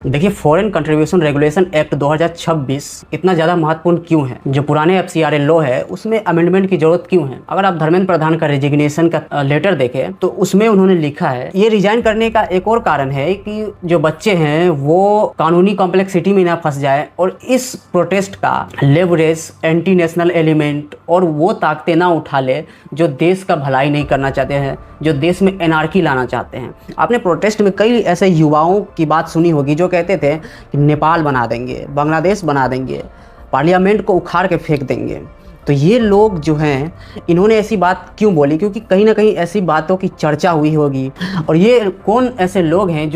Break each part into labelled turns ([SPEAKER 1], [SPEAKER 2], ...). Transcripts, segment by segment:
[SPEAKER 1] देखिए, foreign contribution regulation act 2026 इतना ज़्यादा महत्वपूर्ण क्यों है? जो पुराने एफसीआरए लॉ है उसमें अमेंडमेंट की जरूरत क्यों है? अगर आप धर्मेंद्र प्रधान का रेजिग्नेशन का लेटर देखें तो उसमें उन्होंने लिखा है, ये रिजाइन करने का एक और कारण है कि जो बच्चे हैं वो कानूनी कॉम्प्लेक्सिटी में ना फंस जाए और इस प्रोटेस्ट का लेवरेज एंटी नेशनल एलिमेंट और वो ताकतें ना उठा ले जो देश का भलाई नहीं करना चाहते हैं, जो देश में एनार्की लाना चाहते हैं। आपने प्रोटेस्ट में कई ऐसे युवाओं की बात सुनी होगी जो कहते थे कि नेपाल बना देंगे, बांग्लादेश बना देंगे, पार्लियामेंट को उखाड़ के फेंक देंगे। तो ये लोग जो हैं इन्होंने ऐसी बात क्यों बोली? क्योंकि कहीं ना कहीं ऐसी बातों की चर्चा हुई होगी। और ये कौन ऐसे लोग हैं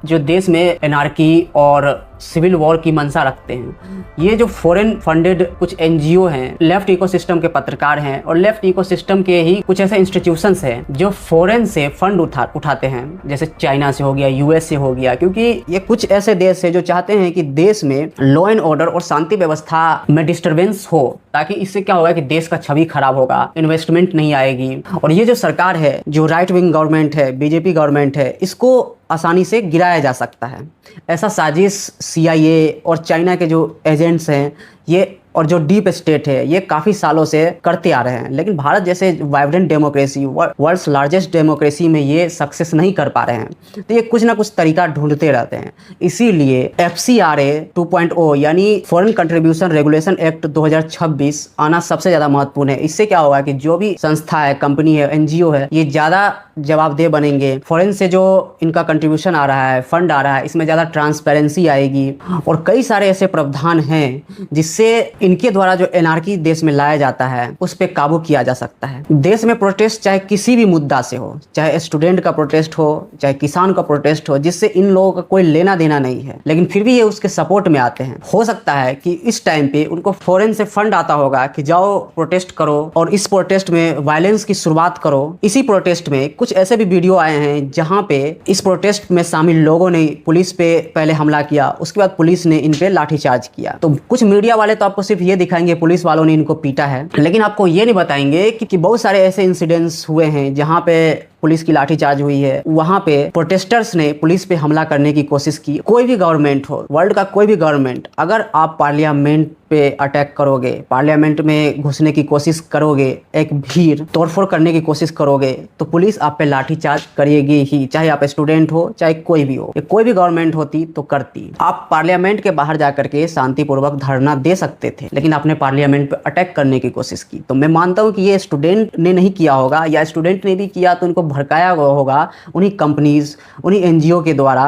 [SPEAKER 1] जो देश में एनार्की और सिविल वॉर की मंशा रखते हैं? ये जो फॉरेन फंडेड कुछ एनजीओ हैं, लेफ्ट इकोसिस्टम के पत्रकार हैं और लेफ्ट इकोसिस्टम के ही कुछ ऐसे इंस्टीट्यूशंस हैं जो फॉरेन से फंड उठाते हैं, जैसे चाइना से हो गया, यूएस से हो गया। क्योंकि ये कुछ ऐसे देश हैं जो चाहते हैं कि देश में लॉ एंड ऑर्डर और शांति व्यवस्था में डिस्टर्बेंस हो, ताकि इससे क्या होगा कि देश का छवि खराब होगा, इन्वेस्टमेंट नहीं आएगी। और ये जो सरकार है, जो राइट विंग गवर्नमेंट है, बीजेपी गवर्नमेंट है, इसको आसानी से गिराया जा सकता है। ऐसा साजिश सीआईए और चाइना के जो एजेंट्स हैं ये और जो डीप स्टेट है ये काफ़ी सालों से करते आ रहे हैं। लेकिन भारत जैसे vibrant democracy, world's largest democracy में ये सक्सेस नहीं कर पा रहे हैं। तो ये कुछ ना कुछ तरीका ढूंढते रहते हैं। इसीलिए एफसीआरए 2.0 यानी फॉरेन कंट्रीब्यूशन रेगुलेशन एक्ट 2026 आना सबसे ज़्यादा महत्वपूर्ण है। इससे क्या होगा कि जो भी संस्था है, कंपनी है, एनजीओ है, ये ज़्यादा जवाबदेह बनेंगे। फॉरेन से जो इनका कंट्रीब्यूशन आ रहा है, फंड आ रहा है, इसमें ज़्यादा ट्रांसपेरेंसी आएगी। और कई सारे ऐसे प्रावधान हैं जिससे इनके द्वारा जो एनार्की देश में लाया जाता है उस पर काबू किया जा सकता है। देश में प्रोटेस्ट चाहे किसी भी मुद्दा से हो, चाहे स्टूडेंट का प्रोटेस्ट हो, चाहे किसान का प्रोटेस्ट हो, जिससे इन लोगों का कोई लेना देना नहीं है, लेकिन फिर भी ये उसके सपोर्ट में आते हैं। हो सकता है कि इस टाइम पे उनको फॉरेन से फंड आता होगा कि जाओ प्रोटेस्ट करो और इस प्रोटेस्ट में वायलेंस की शुरुआत करो। इसी प्रोटेस्ट में कुछ ऐसे भी वीडियो आए हैं जहां पे इस प्रोटेस्ट में शामिल लोगों ने पुलिस पे पहले हमला किया, उसके बाद पुलिस ने इन पे लाठीचार्ज किया। तो कुछ मीडिया वाले तो आपको सिर्फ ये दिखाएंगे पुलिस वालों ने इनको पीटा है, लेकिन आपको ये नहीं बताएंगे कि बहुत सारे ऐसे इंसिडेंट्स हुए हैं जहां पे पुलिस की लाठीचार्ज हुई है। वहां पे प्रोटेस्टर्स ने पुलिस पे हमला करने की कोशिश की। कोई भी गवर्नमेंट हो, वर्ल्ड का कोई भी गवर्नमेंट, अगर आप पार्लियामेंट पे अटैक करोगे, पार्लियामेंट में घुसने की कोशिश करोगे, एक भीड़ तोड़फोड़ करने की कोशिश करोगे, तो पुलिस आप पे लाठीचार्ज करेगी ही, चाहे आप स्टूडेंट हो, चाहे कोई भी हो। कोई भी गवर्नमेंट होती तो करती। आप पार्लियामेंट के बाहर जाकर के शांतिपूर्वक धरना दे सकते थे, लेकिन आपने पार्लियामेंट पे अटैक करने की कोशिश की। तो मैं मानता हूँ कि ये स्टूडेंट ने नहीं किया होगा, या स्टूडेंट ने भी किया तो उनको भड़काया होगा उन्हीं कंपनीज, उन्हीं एनजीओ के द्वारा।